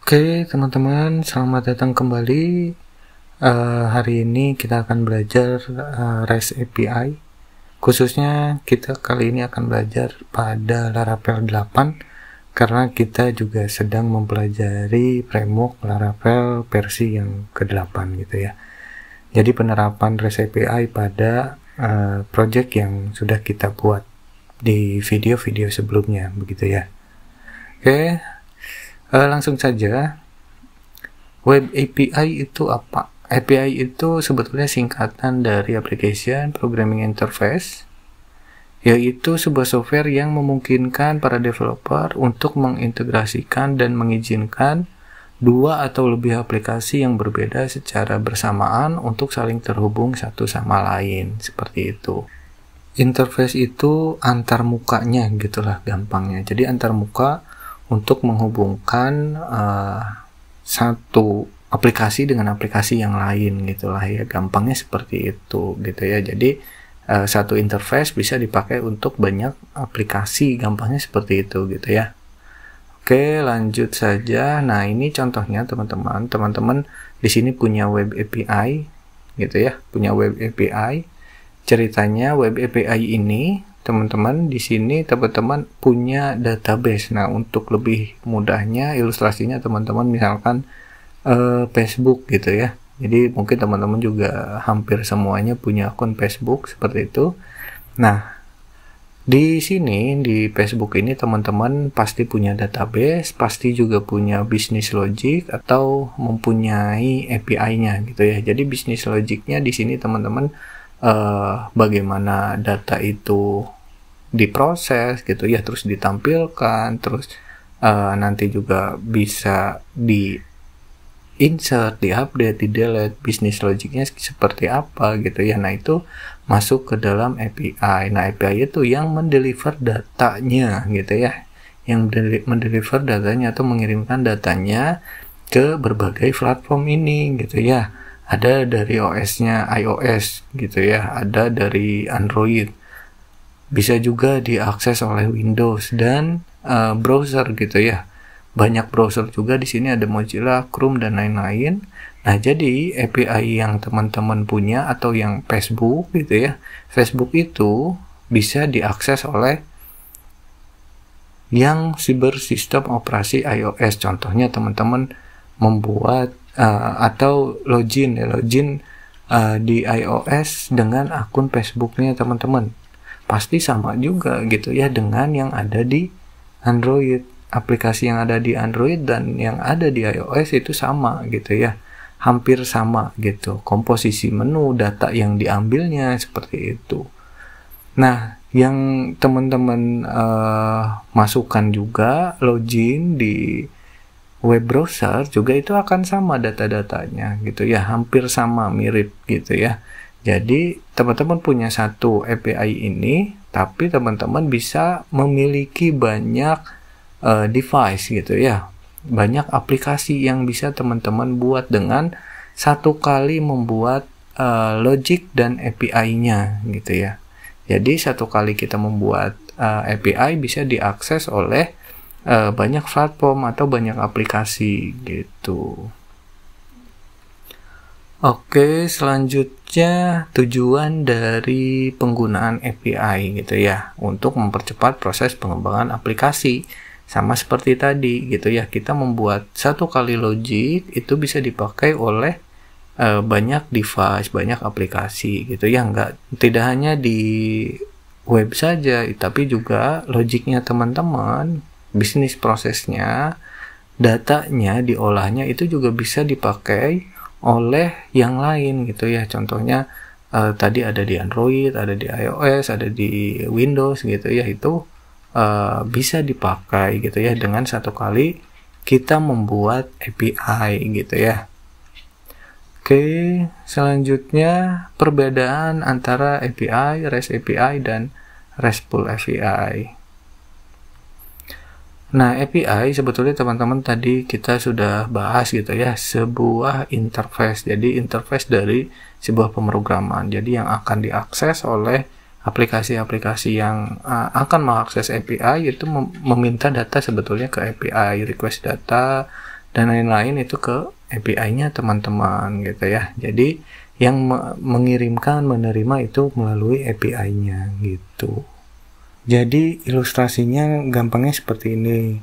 Oke, teman-teman, selamat datang kembali. Hari ini kita akan belajar REST API. Khususnya kita kali ini akan belajar pada Laravel 8 karena kita juga sedang mempelajari framework Laravel versi yang ke-8 gitu ya. Jadi penerapan REST API pada project yang sudah kita buat di video-video sebelumnya begitu ya. Oke. Langsung saja, Web API itu apa? API itu sebetulnya singkatan dari Application Programming Interface, yaitu sebuah software yang memungkinkan para developer untuk mengintegrasikan dan mengizinkan dua atau lebih aplikasi yang berbeda secara bersamaan untuk saling terhubung satu sama lain, seperti itu. Interface itu antar mukanya gitulah gampangnya. Jadi antar muka untuk menghubungkan satu aplikasi dengan aplikasi yang lain gitulah ya, gampangnya seperti itu gitu ya. Jadi satu interface bisa dipakai untuk banyak aplikasi, gampangnya seperti itu gitu ya. Oke, lanjut saja. Nah, ini contohnya teman-teman di sini punya web API gitu ya, punya web API. Ceritanya web API ini teman-teman di sini teman-teman punya database. Nah, untuk lebih mudahnya ilustrasinya teman-teman misalkan Facebook gitu ya. Jadi mungkin teman-teman juga hampir semuanya punya akun Facebook seperti itu. Nah, di sini di Facebook ini teman-teman pasti punya database, pasti juga punya business logic atau mempunyai API-nya gitu ya. Jadi business logicnya di sini teman-teman bagaimana data itu diproses gitu ya, terus ditampilkan, terus nanti juga bisa di insert, di update, di delete, business logicnya seperti apa gitu ya. Nah, itu masuk ke dalam API. Nah, API itu yang mendeliver datanya gitu ya, yang mendeliver datanya atau mengirimkan datanya ke berbagai platform ini gitu ya. Ada dari OS-nya iOS gitu ya, ada dari Android, bisa juga diakses oleh Windows dan browser gitu ya. Banyak browser juga di sini, ada Mozilla, Chrome dan lain-lain. Nah, jadi API yang teman-teman punya atau yang Facebook gitu ya, Facebook itu bisa diakses oleh yang bersistem operasi iOS. Contohnya teman-teman membuat atau login di iOS dengan akun Facebooknya teman-teman. Pasti sama juga gitu ya dengan yang ada di Android. Aplikasi yang ada di Android dan yang ada di iOS itu sama gitu ya, hampir sama gitu. Komposisi menu, data yang diambilnya seperti itu. Nah, yang teman-teman masukkan juga login di web browser juga itu akan sama data-datanya gitu ya, hampir sama, mirip gitu ya. Jadi teman-teman punya satu API ini, tapi teman-teman bisa memiliki banyak device gitu ya, banyak aplikasi yang bisa teman-teman buat dengan satu kali membuat logic dan API-nya gitu ya. Jadi satu kali kita membuat API bisa diakses oleh banyak platform atau banyak aplikasi gitu. Oke, selanjutnya tujuan dari penggunaan API gitu ya, untuk mempercepat proses pengembangan aplikasi. Sama seperti tadi gitu ya, kita membuat satu kali logic itu bisa dipakai oleh banyak device, banyak aplikasi gitu ya. Tidak hanya di web saja, tapi juga logiknya teman-teman, bisnis prosesnya, datanya diolahnya itu juga bisa dipakai oleh yang lain gitu ya. Contohnya tadi ada di Android, ada di iOS, ada di Windows gitu ya, itu bisa dipakai gitu ya dengan satu kali kita membuat API gitu ya. Oke, selanjutnya perbedaan antara API, REST API dan RESTful API. Nah, API sebetulnya teman-teman tadi kita sudah bahas gitu ya, sebuah interface. Jadi interface dari sebuah pemrograman. Jadi yang akan diakses oleh aplikasi-aplikasi yang akan mengakses API itu meminta data sebetulnya ke API, request data, dan lain-lain itu ke API-nya teman-teman gitu ya. Jadi yang mengirimkan, menerima itu melalui API-nya gitu. Jadi ilustrasinya gampangnya seperti ini.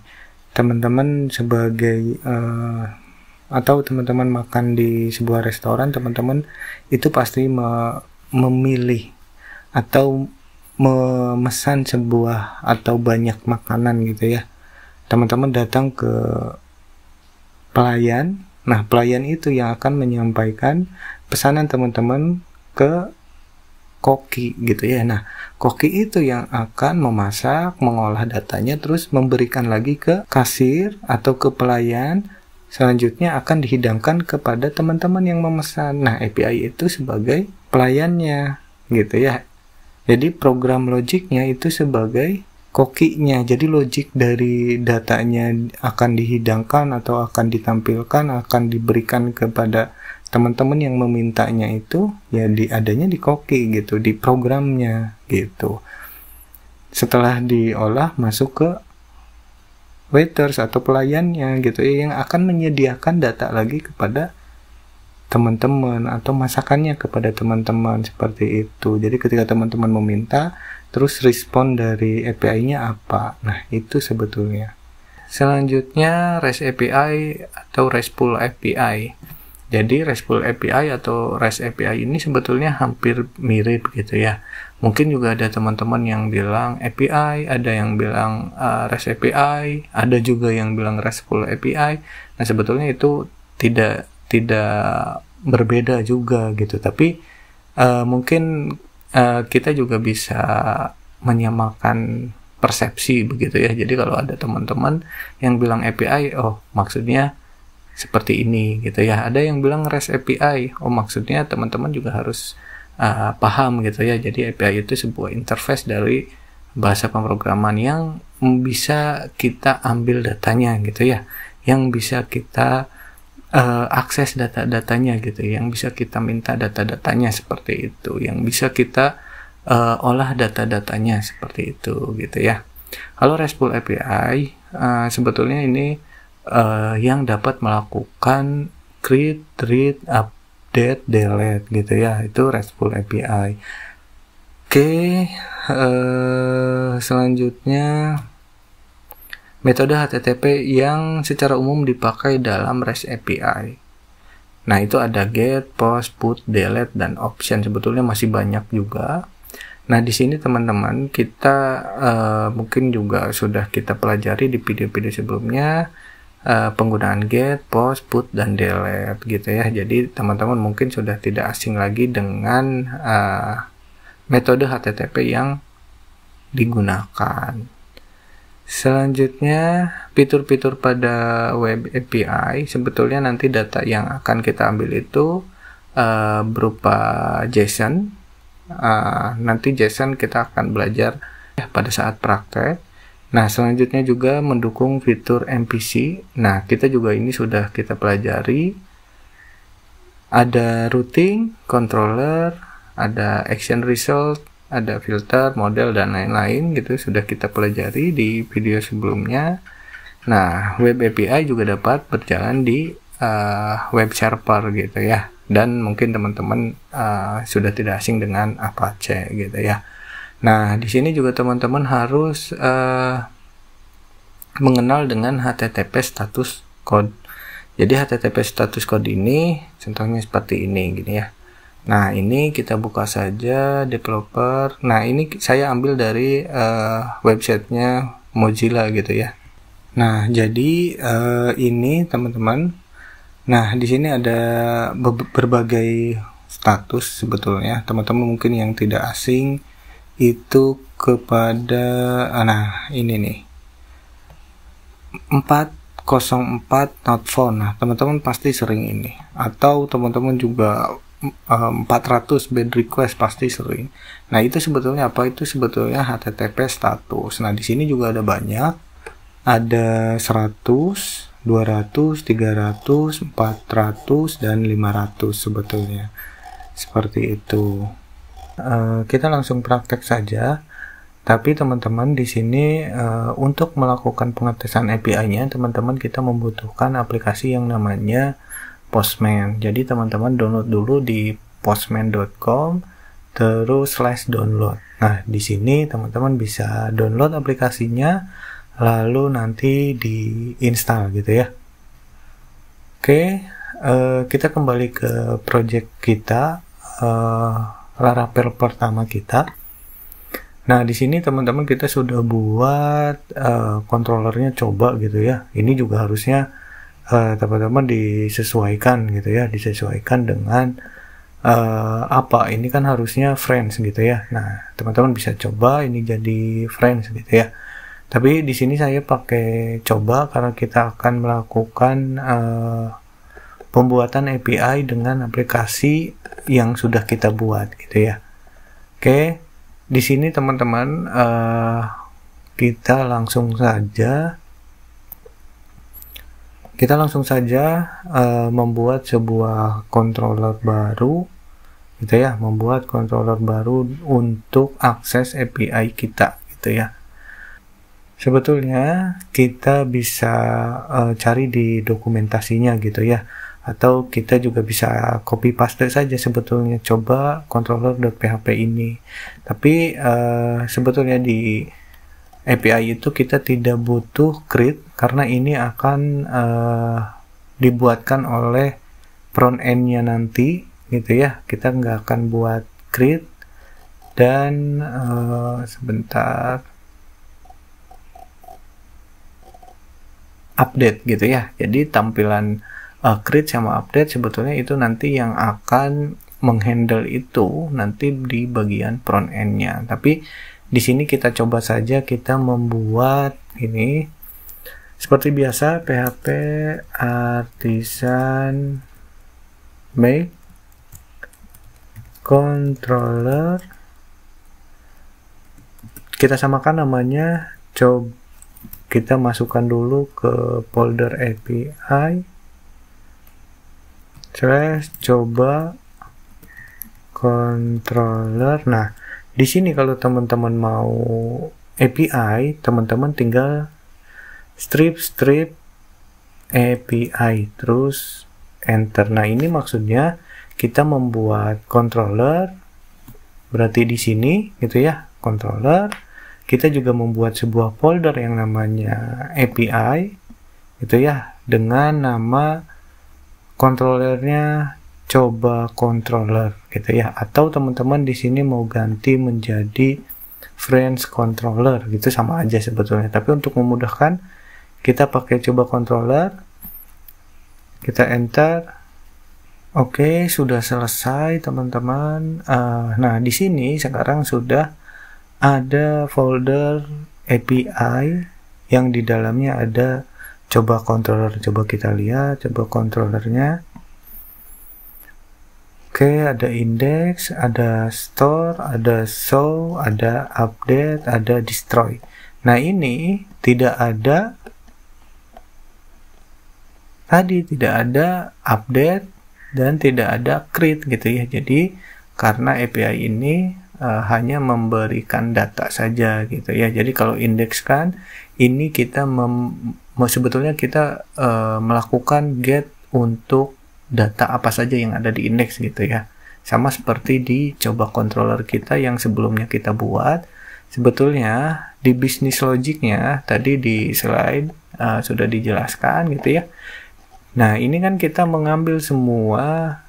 Teman-teman sebagai atau teman-teman makan di sebuah restoran, teman-teman itu pasti memilih atau memesan sebuah atau banyak makanan gitu ya. Teman-teman datang ke pelayan. Nah, pelayan itu yang akan menyampaikan pesanan teman-teman ke koki gitu ya. Nah, koki itu yang akan memasak, mengolah datanya, terus memberikan lagi ke kasir atau ke pelayan. Selanjutnya akan dihidangkan kepada teman-teman yang memesan. Nah, API itu sebagai pelayannya gitu ya. Jadi program logiknya itu sebagai kokinya. Jadi logik dari datanya akan dihidangkan atau akan ditampilkan, akan diberikan kepada teman-teman yang memintanya itu ya adanya di koki gitu, di programnya gitu. Setelah diolah masuk ke waiters atau pelayannya gitu ya, yang akan menyediakan data lagi kepada teman-teman atau masakannya kepada teman-teman seperti itu. Jadi ketika teman-teman meminta, terus respon dari API-nya apa? Nah, itu sebetulnya. Selanjutnya REST API atau RESTful API. Jadi RESTful API atau REST API ini sebetulnya hampir mirip gitu ya. Mungkin juga ada teman-teman yang bilang API, ada yang bilang REST API, ada juga yang bilang RESTful API. Nah, sebetulnya itu tidak berbeda juga gitu, tapi mungkin kita juga bisa menyamakan persepsi begitu ya. Jadi kalau ada teman-teman yang bilang API, oh maksudnya seperti ini gitu ya. Ada yang bilang REST API, oh maksudnya teman-teman juga harus paham gitu ya. Jadi API itu sebuah interface dari bahasa pemrograman yang bisa kita ambil datanya gitu ya, yang bisa kita akses data-datanya gitu, yang bisa kita minta data-datanya seperti itu, yang bisa kita olah data-datanya seperti itu gitu ya. Kalau RESTful API sebetulnya ini yang dapat melakukan create, read, update, delete gitu ya, itu RESTful API. Oke, selanjutnya metode HTTP yang secara umum dipakai dalam REST API. Nah, itu ada get, post, put, delete, dan option. Sebetulnya masih banyak juga. Nah, di sini teman-teman kita mungkin juga sudah kita pelajari di video-video sebelumnya penggunaan get, post, put, dan delete gitu ya. Jadi teman-teman mungkin sudah tidak asing lagi dengan metode HTTP yang digunakan. Selanjutnya, fitur-fitur pada web API, sebetulnya nanti data yang akan kita ambil itu berupa JSON. Nanti JSON kita akan belajar pada saat praktek. Nah, selanjutnya juga mendukung fitur MVC. Nah, kita juga ini sudah kita pelajari. Ada routing, controller, ada action result, ada filter, model, dan lain-lain gitu, sudah kita pelajari di video sebelumnya. Nah, web API juga dapat berjalan di web server gitu ya, dan mungkin teman-teman sudah tidak asing dengan Apache gitu ya. Nah, di sini juga teman-teman harus mengenal dengan HTTP status code. Jadi HTTP status code ini contohnya seperti ini gini ya. Nah, ini kita buka saja developer. Nah, ini saya ambil dari websitenya Mozilla gitu ya. Nah, jadi ini teman-teman. Nah, di sini ada berbagai status sebetulnya. Teman-teman mungkin yang tidak asing itu kepada nah, ini nih. 404 not found. Nah, teman-teman pasti sering ini. Atau teman-teman juga 400 bad request pasti sering. Nah, itu sebetulnya apa? Itu sebetulnya HTTP status. Nah, di sini juga ada banyak. Ada 100, 200, 300, 400, dan 500 sebetulnya. Seperti itu. Kita langsung praktek saja. Tapi teman-teman di sini untuk melakukan pengetesan API-nya, teman-teman kita membutuhkan aplikasi yang namanya Postman. Jadi teman-teman download dulu di postman.com terus /download. Nah, di sini teman-teman bisa download aplikasinya lalu nanti diinstal gitu ya. Oke, kita kembali ke project kita, Laravel pertama kita. Nah, di sini teman-teman kita sudah buat controllernya coba gitu ya. Ini juga harusnya teman-teman disesuaikan gitu ya, disesuaikan dengan apa? Ini kan harusnya friends gitu ya. Nah, teman-teman bisa coba ini jadi friends gitu ya. Tapi di sini saya pakai coba karena kita akan melakukan pembuatan API dengan aplikasi yang sudah kita buat gitu ya. Oke. Di sini teman-teman kita langsung saja membuat sebuah controller baru gitu ya, membuat controller baru untuk akses API kita gitu ya. Sebetulnya kita bisa cari di dokumentasinya gitu ya, atau kita juga bisa copy paste saja sebetulnya, coba controller.php ini. Tapi sebetulnya di API itu kita tidak butuh create karena ini akan dibuatkan oleh front end-nya nanti gitu ya. Kita nggak akan buat create dan sebentar update gitu ya. Jadi tampilan create sama update sebetulnya itu nanti yang akan menghandle itu nanti di bagian front end-nya. Tapi di sini kita coba saja kita membuat ini seperti biasa, PHP artisan make controller. Kita samakan namanya, coba kita masukkan dulu ke folder API coba controller. Nah, di sini kalau teman-teman mau API, teman-teman tinggal strip API terus enter. Nah, ini maksudnya kita membuat controller, berarti di sini gitu ya, controller. Kita juga membuat sebuah folder yang namanya API gitu ya, dengan nama controllernya coba controller gitu ya, atau teman-teman di sini mau ganti menjadi friends controller gitu, sama aja sebetulnya. Tapi untuk memudahkan kita pakai coba controller, kita enter. Oke, sudah selesai teman-teman. Nah, di sini sekarang sudah ada folder API yang di dalamnya ada coba controller. Coba kita lihat coba controllernya. Oke, ada index, ada store, ada show, ada update, ada destroy. Nah, ini tidak ada update dan tidak ada create gitu ya. Jadi karena API ini hanya memberikan data saja gitu ya. Jadi kalau index kan ini kita sebetulnya kita melakukan get untuk data apa saja yang ada di index gitu ya. Sama seperti di coba controller kita yang sebelumnya kita buat. Sebetulnya di business logicnya tadi di slide sudah dijelaskan gitu ya. Nah, ini kan kita mengambil semua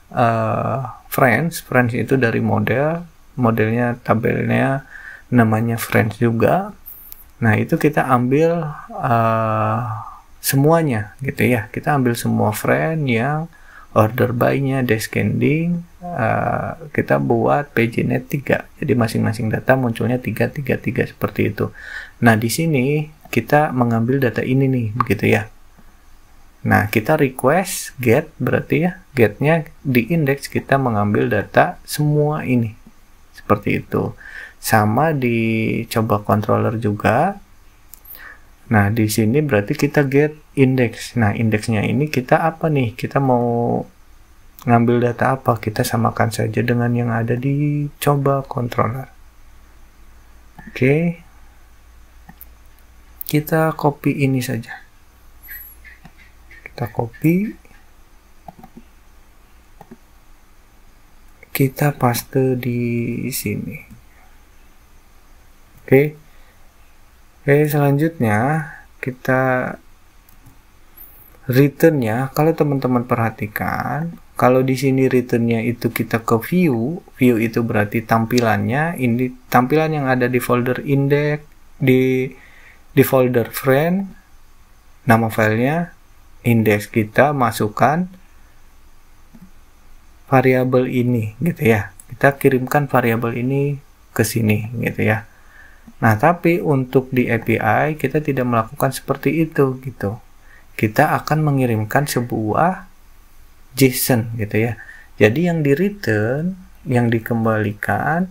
friends itu dari modelnya, tabelnya namanya friends juga. Nah, itu kita ambil semuanya gitu ya. Kita ambil semua friend yang order by-nya, descending, kita buat paginated 3. Jadi masing-masing data munculnya 3 seperti itu. Nah, di sini kita mengambil data ini nih, begitu ya. Nah, kita request get, berarti ya, get-nya di index kita mengambil data semua ini. Seperti itu. Sama di coba controller juga. Nah, di sini berarti kita get index. Nah, indeksnya ini kita apa nih? Kita mau ngambil data apa? Kita samakan saja dengan yang ada di coba controller. Oke, kita copy ini saja. Kita copy, kita paste di sini. Oke, selanjutnya kita returnnya. Kalau teman-teman perhatikan, kalau di sini returnnya itu kita ke view itu berarti tampilannya. Ini tampilan yang ada di folder index, di folder friend, nama filenya, index kita masukkan variabel ini gitu ya. Kita kirimkan variabel ini ke sini gitu ya. Nah, tapi untuk di API kita tidak melakukan seperti itu gitu. Kita akan mengirimkan sebuah JSON gitu ya. Jadi yang di return, yang dikembalikan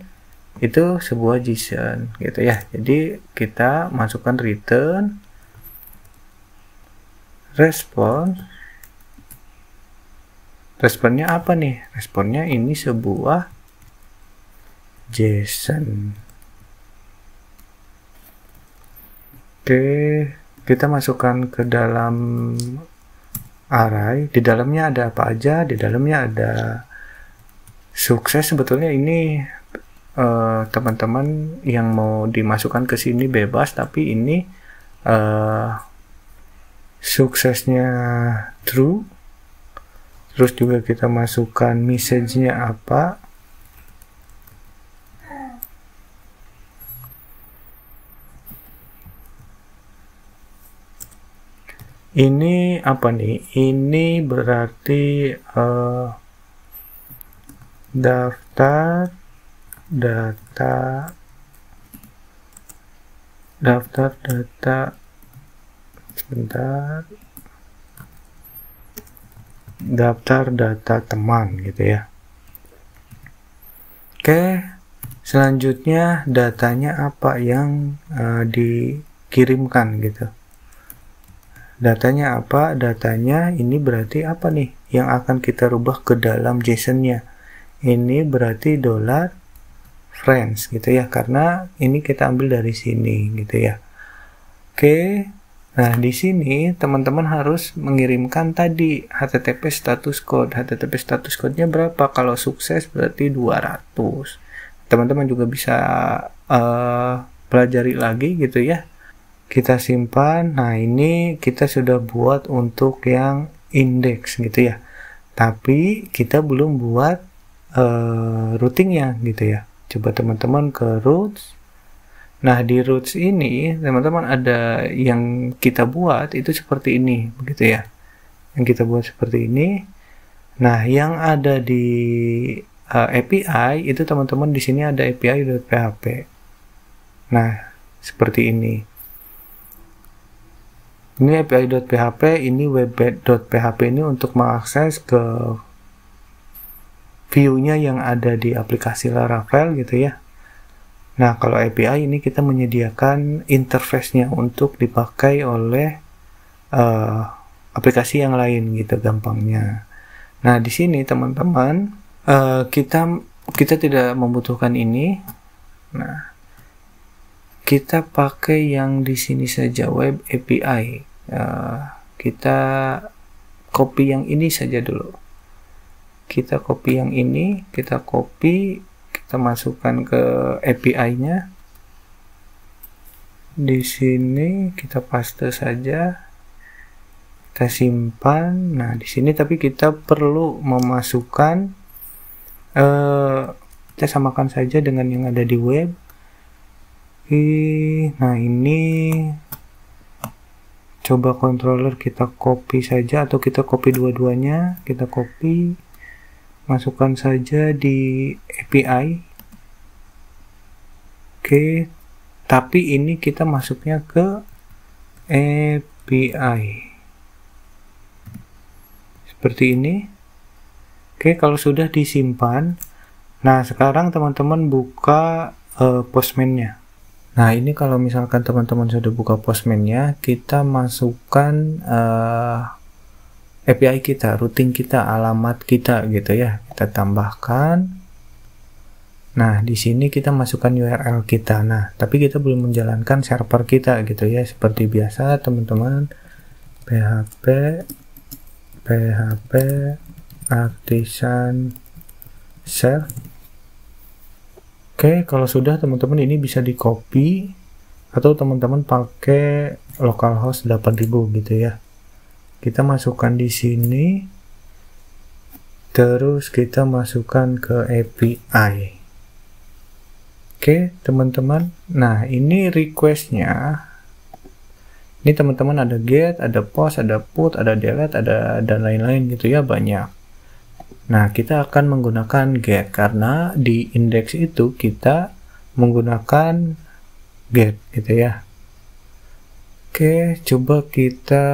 itu sebuah JSON gitu ya. Jadi kita masukkan return response. Responnya apa nih? Responnya ini sebuah JSON. Oke, kita masukkan ke dalam array. Di dalamnya ada apa aja? Di dalamnya ada sukses. Sebetulnya ini teman-teman yang mau dimasukkan ke sini bebas, tapi ini suksesnya true. Terus juga kita masukkan message-nya apa. Ini apa nih? Ini berarti daftar data sebentar, daftar data teman gitu ya. Oke, selanjutnya datanya apa yang dikirimkan gitu. Datanya apa? Datanya ini berarti apa nih yang akan kita rubah ke dalam JSON-nya. Ini berarti $friends gitu ya, karena ini kita ambil dari sini gitu ya. Oke. Nah, di sini teman-teman harus mengirimkan tadi HTTP status code. HTTP status code-nya berapa? Kalau sukses berarti 200. Teman-teman juga bisa pelajari lagi gitu ya. Kita simpan. Nah, ini kita sudah buat untuk yang index gitu ya. Tapi kita belum buat routingnya gitu ya. Coba teman-teman ke routes. Nah, di routes ini teman-teman ada yang kita buat itu seperti ini begitu ya. Yang kita buat seperti ini. Nah, yang ada di API itu teman-teman di sini ada api.php. Nah, seperti ini. Ini api.php, ini web.php ini untuk mengakses ke view-nya yang ada di aplikasi Laravel gitu ya. Nah, kalau API ini kita menyediakan interface-nya untuk dipakai oleh aplikasi yang lain gitu gampangnya. Nah, di sini teman-teman kita tidak membutuhkan ini. Nah, kita pakai yang di sini saja, web API. Kita copy yang ini saja dulu. Kita copy yang ini, kita masukkan ke API-nya. Di sini kita paste saja. Kita simpan. Nah, di sini tapi kita perlu memasukkan kita samakan saja dengan yang ada di web. Nah, ini coba controller kita copy saja atau kita copy dua-duanya. Kita copy, masukkan saja di API. Oke, tapi ini kita masuknya ke API seperti ini. Oke, kalau sudah disimpan, nah sekarang teman-teman buka Postman-nya. Nah, ini kalau misalkan teman-teman sudah buka Postman-nya, kita masukkan API kita, routing kita, alamat kita gitu ya. Kita tambahkan. Nah, di sini kita masukkan URL kita. Nah, tapi kita belum menjalankan server kita gitu ya. Seperti biasa, teman-teman, php artisan self. Oke, kalau sudah teman-teman ini bisa di copy atau teman-teman pakai localhost 8000 gitu ya. Kita masukkan di sini, terus kita masukkan ke API. Oke, teman-teman. Nah, ini requestnya. Ini teman-teman ada get, ada post, ada put, ada delete, ada dan lain-lain gitu ya, banyak. Nah, kita akan menggunakan get karena di index itu kita menggunakan get gitu ya. Oke, coba kita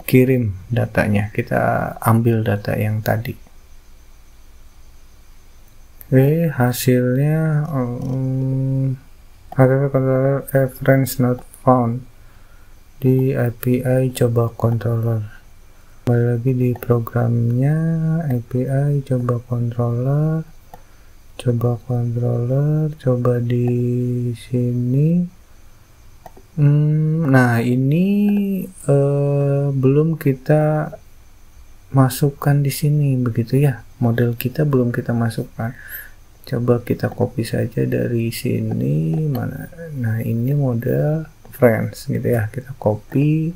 kirim datanya. Kita ambil data yang tadi. Oke, hasilnya controller reference not found di API coba controller. Kembali lagi di programnya, API coba controller, coba di sini. Nah, ini belum kita masukkan di sini begitu ya. Model kita belum kita masukkan. Coba kita copy saja dari sini mana. Nah, ini model friends gitu ya. Kita copy.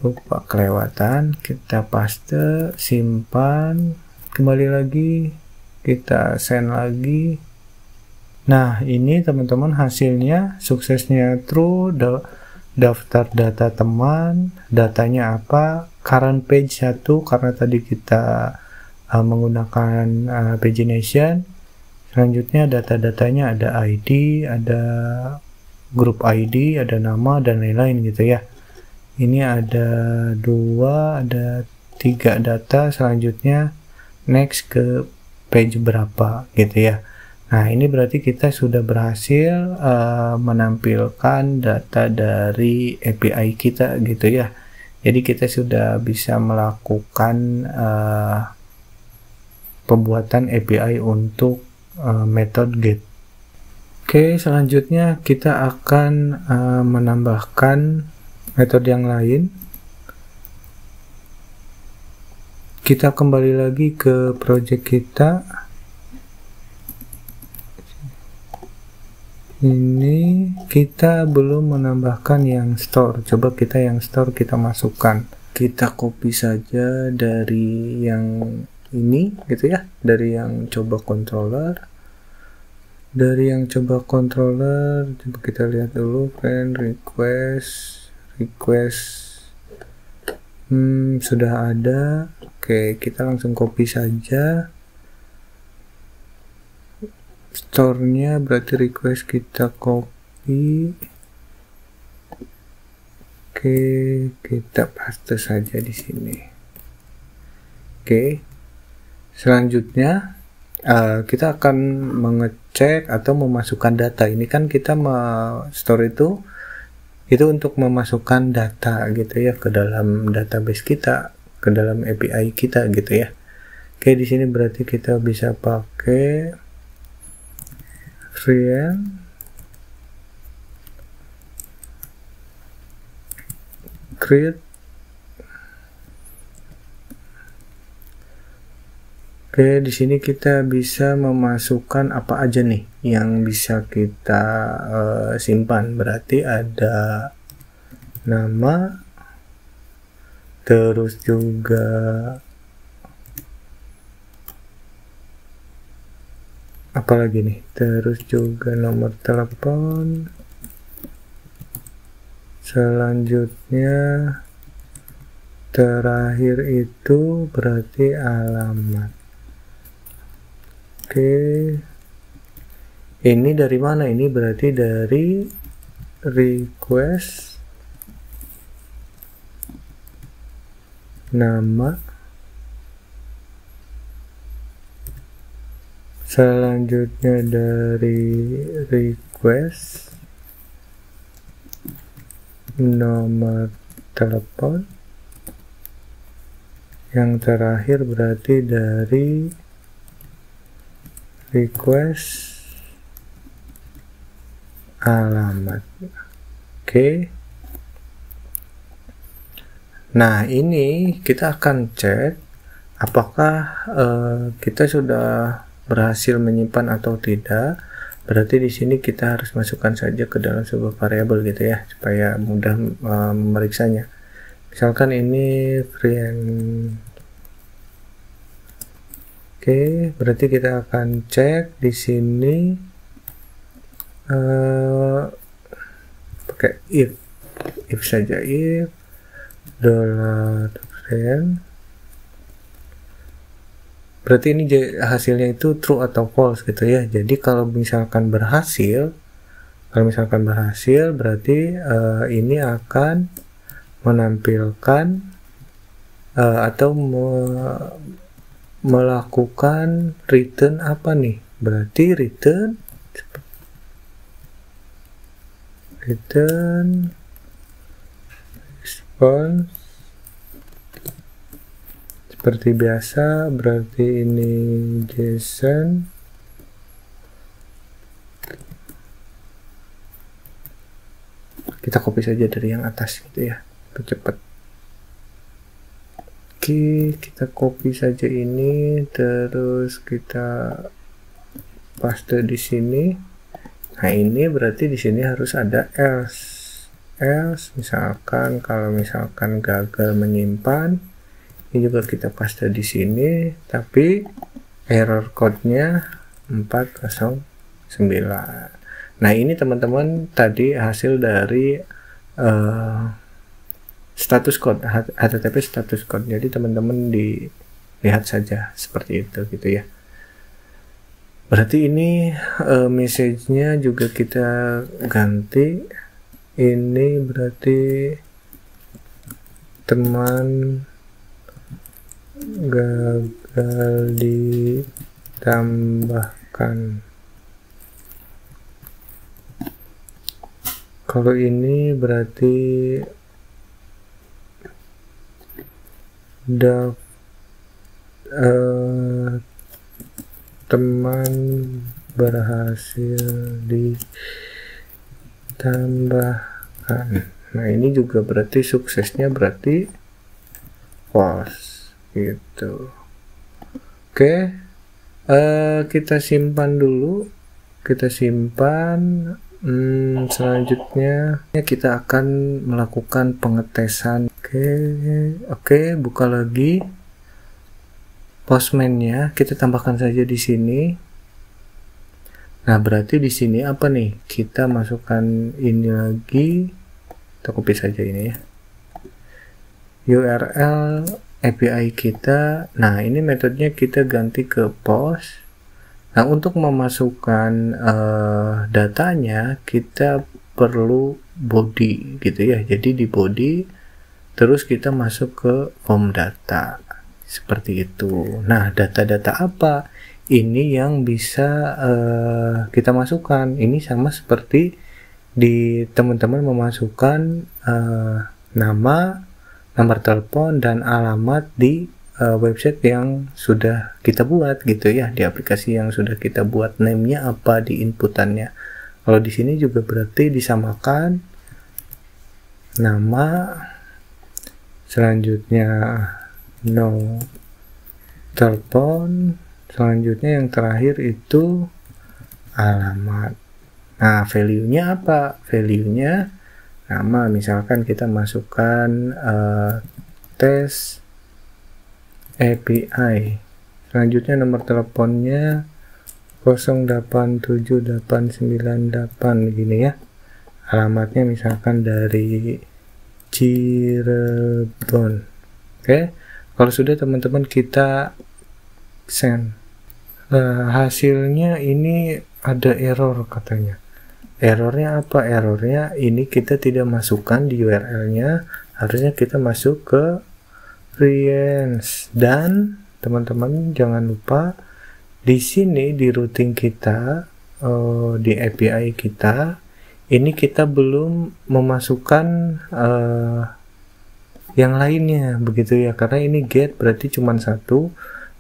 Lupa kelewatan, kita paste, simpan, kembali lagi, kita send lagi. Nah, ini teman-teman hasilnya, suksesnya true, daftar data teman, datanya apa, current page 1 karena tadi kita menggunakan pagination. Selanjutnya data-datanya ada ID, ada grup ID, ada nama dan lain-lain gitu ya. Ini ada 2, ada 3 data. Selanjutnya next ke page berapa gitu ya. Nah, ini berarti kita sudah berhasil menampilkan data dari API kita gitu ya. Jadi kita sudah bisa melakukan pembuatan API untuk method get. Oke, selanjutnya kita akan menambahkan metode yang lain. Kita kembali lagi ke project kita. Ini kita belum menambahkan yang store. Coba kita yang store kita masukkan. Kita copy saja dari yang ini gitu ya, dari yang coba controller. Dari yang coba controller, coba kita lihat dulu friend request sudah ada. Oke, kita langsung copy saja. Store-nya berarti request kita copy. Oke, kita paste saja di sini. Oke. Selanjutnya kita akan mengecek atau memasukkan data. Ini kan kita store itu untuk memasukkan data gitu ya ke dalam database kita, ke dalam API kita gitu ya. Oke, di sini berarti kita bisa pakai create. Oke, di sini kita bisa memasukkan apa aja nih yang bisa kita simpan. Berarti ada nama, terus juga apalagi nih, terus juga nomor telepon. Selanjutnya terakhir itu berarti alamat. Oke, ini dari mana? Ini berarti dari request nama, selanjutnya dari request nomor telepon, yang terakhir berarti dari request alamat. Oke. Nah, ini kita akan cek apakah kita sudah berhasil menyimpan atau tidak. Berarti di sini kita harus masukkan saja ke dalam sebuah variabel gitu ya, supaya mudah memeriksanya. Misalkan ini friend. Oke, berarti kita akan cek di sini pakai if saja, if $friend, berarti ini hasilnya itu true atau false gitu ya. Jadi kalau misalkan berhasil berarti ini akan menampilkan atau melakukan return apa nih, berarti return response seperti biasa. Berarti ini JSON, kita copy saja dari yang atas gitu ya, cepat. Oke, kita copy saja ini, terus kita paste di sini. Nah, ini berarti di sini harus ada else misalkan kalau misalkan gagal menyimpan, ini juga kita paste di sini, tapi error code-nya 409. Nah, ini teman-teman tadi hasil dari status code, HTTP status code. Jadi teman-teman dilihat saja seperti itu gitu ya. Berarti ini message-nya juga kita ganti. Ini berarti teman gagal ditambahkan. Kalau ini berarti teman berhasil ditambahkan. Nah, ini juga berarti suksesnya berarti false gitu. Oke, kita simpan dulu, kita simpan. Selanjutnya kita akan melakukan pengetesan. Oke, buka lagi Postman-nya, kita tambahkan saja di sini. Nah, berarti di sini apa nih? Kita masukkan ini lagi. Kita copy saja ini ya. URL API kita. Nah, ini metodenya kita ganti ke post. Nah, untuk memasukkan datanya kita perlu body gitu ya. Jadi di body terus kita masuk ke form data. Seperti itu. Nah, data-data apa ini yang bisa kita masukkan? Ini sama seperti di teman-teman memasukkan nama, nomor telepon, dan alamat di website yang sudah kita buat gitu ya, di aplikasi yang sudah kita buat. Name-nya apa di inputannya. Kalau di sini juga berarti disamakan nama, selanjutnya no telepon, selanjutnya yang terakhir itu alamat. Nah, value-nya apa? Value-nya nama, misalkan kita masukkan tes API, selanjutnya nomor teleponnya 0878998 begini ya. Alamatnya misalkan dari Cirebon. Oke. Kalau sudah teman-teman kita send. Hasilnya ini ada error katanya. Errornya apa? Errornya ini kita tidak masukkan di URL-nya. Harusnya kita masuk ke friends. Dan teman-teman jangan lupa di sini di routing kita, di API kita, ini kita belum memasukkan yang lainnya begitu ya, karena ini get berarti cuma satu.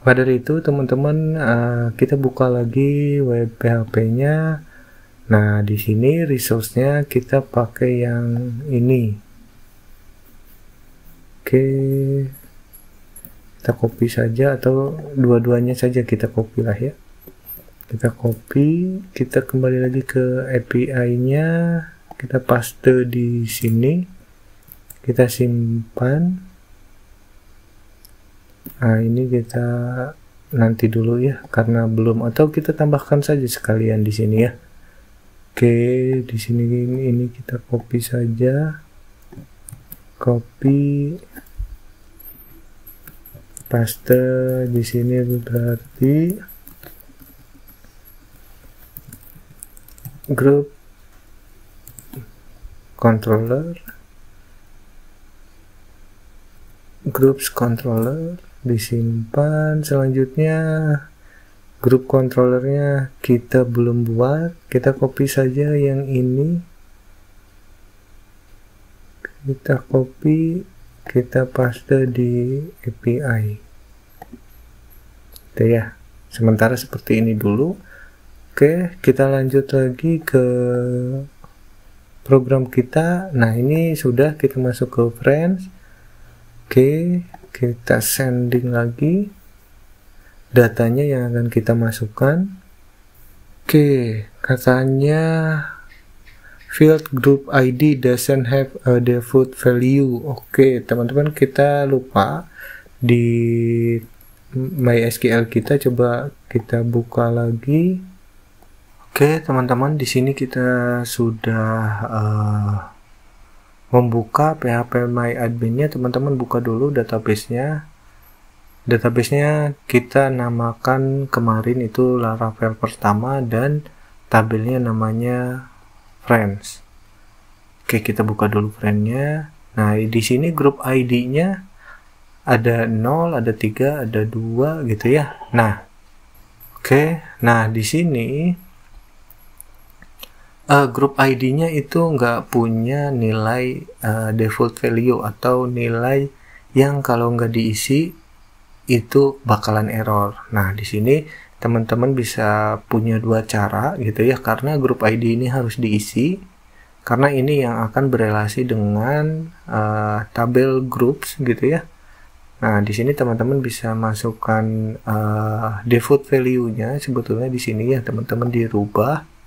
Pada dari itu teman-teman, kita buka lagi web PHP-nya. Nah, di sini resource-nya kita pakai yang ini. Oke, kita copy saja atau dua-duanya saja kita copy lah ya. Kita copy, kita kembali lagi ke API-nya, kita paste di sini, kita simpan. Nah, ini kita nanti dulu ya, karena belum, atau kita tambahkan saja sekalian di sini ya. Oke, di sini ini kita copy saja. Copy, paste di sini berarti group controller, groups controller disimpan. Selanjutnya grup controllernya kita belum buat, kita copy saja yang ini, kita copy, kita paste di API. Itu ya, sementara seperti ini dulu. Oke, kita lanjut lagi ke program kita. Nah, ini sudah kita masuk ke friends. Oke, kita sending lagi datanya yang akan kita masukkan. Oke, katanya field group ID doesn't have a default value. Oke, teman-teman, kita lupa di MySQL kita, coba kita buka lagi. Oke, teman-teman, di sini kita sudah membuka PHP MyAdmin-nya. Teman-teman buka dulu database-nya. Database-nya kita namakan kemarin itu Laravel pertama dan tabelnya namanya friends. Oke, kita buka dulu friend-nya. Nah, di sini grup ID-nya ada 0, ada 3, ada 2 gitu ya. Nah, oke. Nah, di sini grup ID-nya itu nggak punya nilai default value atau nilai yang kalau nggak diisi itu bakalan error. Nah, di sini teman-teman bisa punya dua cara gitu ya, karena grup ID ini harus diisi, karena ini yang akan berelasi dengan tabel groups gitu ya. Nah, di sini teman-teman bisa masukkan default value-nya sebetulnya di sini ya, teman-teman dirubah.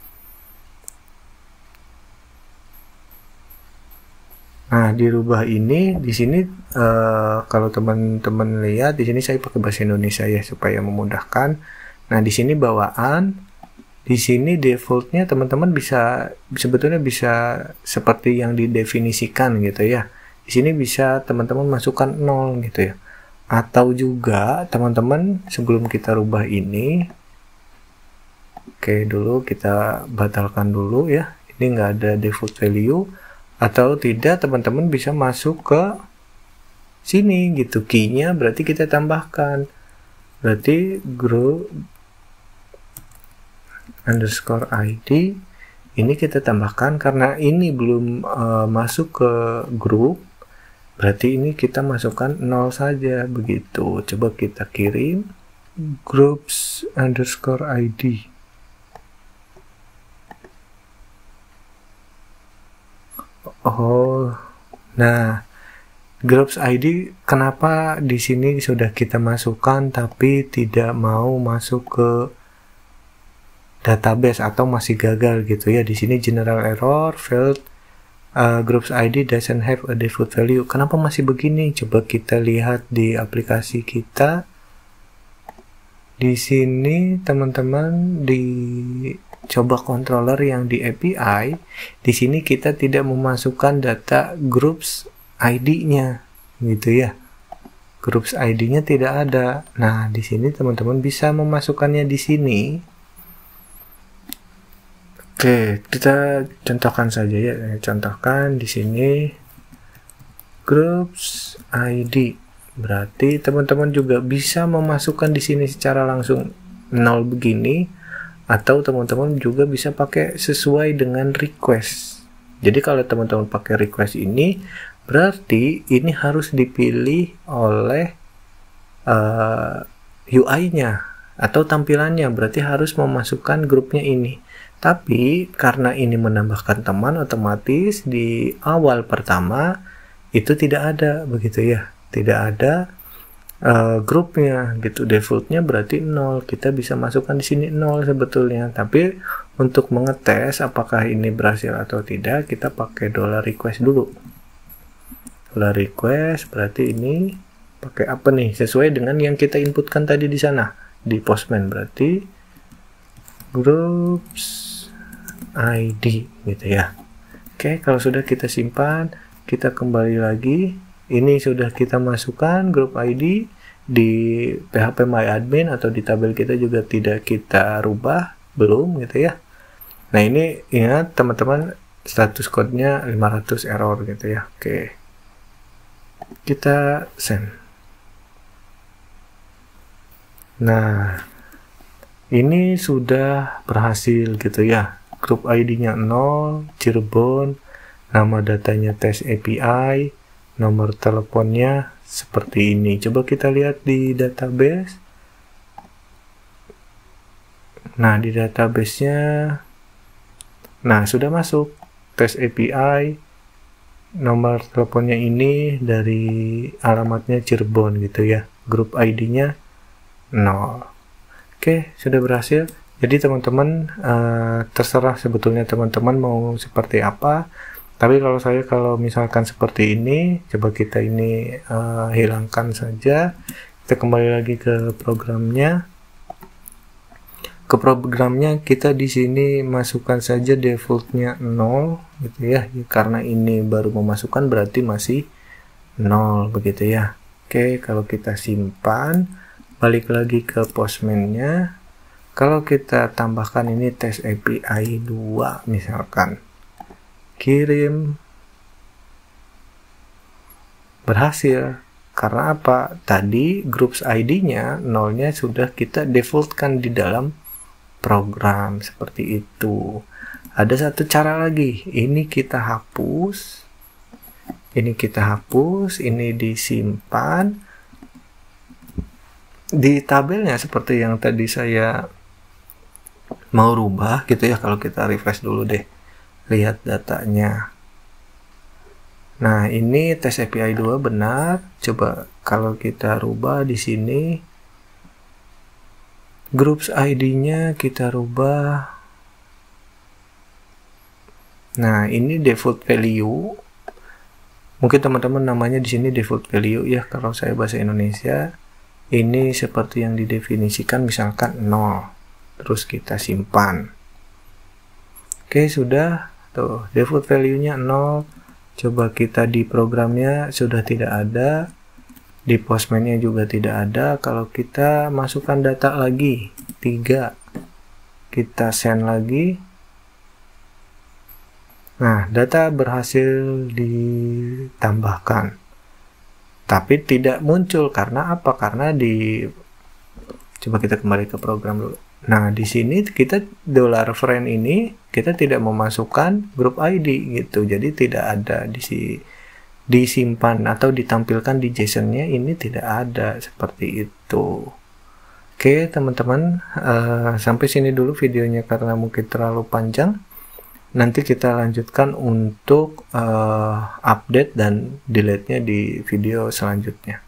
Nah, dirubah ini di sini kalau teman-teman lihat di sini saya pakai bahasa Indonesia ya supaya memudahkan. Nah, di sini bawaan, di sini defaultnya teman-teman bisa sebetulnya bisa seperti yang didefinisikan gitu ya. Di sini bisa teman-teman masukkan 0 gitu ya. Atau juga teman-teman sebelum kita rubah ini, oke, dulu kita batalkan dulu ya. Ini nggak ada default value. Atau tidak, teman-teman bisa masuk ke sini gitu, key-nya berarti kita tambahkan, berarti group underscore ID ini kita tambahkan karena ini belum masuk ke grup, berarti ini kita masukkan 0 saja begitu. Coba kita kirim groups underscore ID. Oh, nah, groups ID kenapa di sini sudah kita masukkan tapi tidak mau masuk ke database atau masih gagal gitu ya? Di sini general error failed groups ID doesn't have a default value. Kenapa masih begini? Coba kita lihat di aplikasi kita. Di sini teman-teman di coba controller yang di API, di sini kita tidak memasukkan data groups ID-nya gitu ya. Groups ID-nya tidak ada. Nah, di sini teman-teman bisa memasukkannya di sini. Oke, kita contohkan saja ya. Contohkan di sini groups ID. Berarti teman-teman juga bisa memasukkan di sini secara langsung 0 begini. Atau teman-teman juga bisa pakai sesuai dengan request. Jadi kalau teman-teman pakai request ini, berarti ini harus dipilih oleh UI-nya atau tampilannya, berarti harus memasukkan grupnya ini. Tapi karena ini menambahkan teman, otomatis di awal pertama itu tidak ada, begitu ya, tidak ada grupnya gitu. Defaultnya berarti 0. Kita bisa masukkan di sini 0 sebetulnya, tapi untuk mengetes apakah ini berhasil atau tidak, kita pakai $request dulu. $request berarti ini pakai apa nih, sesuai dengan yang kita inputkan tadi di sana di Postman, berarti groups ID gitu ya. Oke, kalau sudah kita simpan, kita kembali lagi. Ini sudah kita masukkan grup ID di PHP My Admin, atau di tabel kita juga tidak kita rubah, belum gitu ya. Nah, ini ingat teman-teman, status code-nya 500 error gitu ya. Oke, kita send. Nah, ini sudah berhasil gitu ya. Grup ID-nya 0, Cirebon, nama datanya Test API, nomor teleponnya seperti ini. Coba kita lihat di database. Nah, di database-nya, nah sudah masuk Test API, nomor teleponnya ini dari alamatnya Cirebon gitu ya. Grup ID-nya 0. Oke, sudah berhasil. Jadi teman-teman, terserah sebetulnya teman-teman mau seperti apa. Tapi kalau misalkan seperti ini, coba kita ini hilangkan saja. Kita kembali lagi ke programnya. Ke programnya kita di sini masukkan saja defaultnya 0 gitu ya. Karena ini baru memasukkan berarti masih 0 begitu ya. Oke, kalau kita simpan, balik lagi ke Postman-nya. Kalau kita tambahkan ini Test API 2 misalkan, kirim, berhasil. Karena apa? Tadi groups ID-nya 0-nya sudah kita defaultkan di dalam program seperti itu. Ada satu cara lagi, ini kita hapus, ini disimpan di tabelnya seperti yang tadi saya mau rubah gitu ya. Kalau kita refresh dulu deh, lihat datanya. Nah, ini Test API 2 benar. Coba kalau kita rubah di sini, groups ID-nya kita rubah. Nah, ini default value. Mungkin teman-teman namanya di sini default value ya, kalau saya bahasa Indonesia. Ini seperti yang didefinisikan, misalkan 0. Terus kita simpan. Oke, sudah. Tuh, default value-nya 0. Coba kita di programnya sudah tidak ada. Di Postman-nya juga tidak ada. Kalau kita masukkan data lagi, 3. Kita send lagi. Nah, data berhasil ditambahkan. Tapi tidak muncul karena apa? Karena coba kita kembali ke program dulu. Nah, di sini kita $friend ini kita tidak memasukkan grup ID gitu. Jadi tidak ada disimpan atau ditampilkan di JSON-nya, ini tidak ada seperti itu. Oke, teman-teman, sampai sini dulu videonya karena mungkin terlalu panjang. Nanti kita lanjutkan untuk update dan delete-nya di video selanjutnya.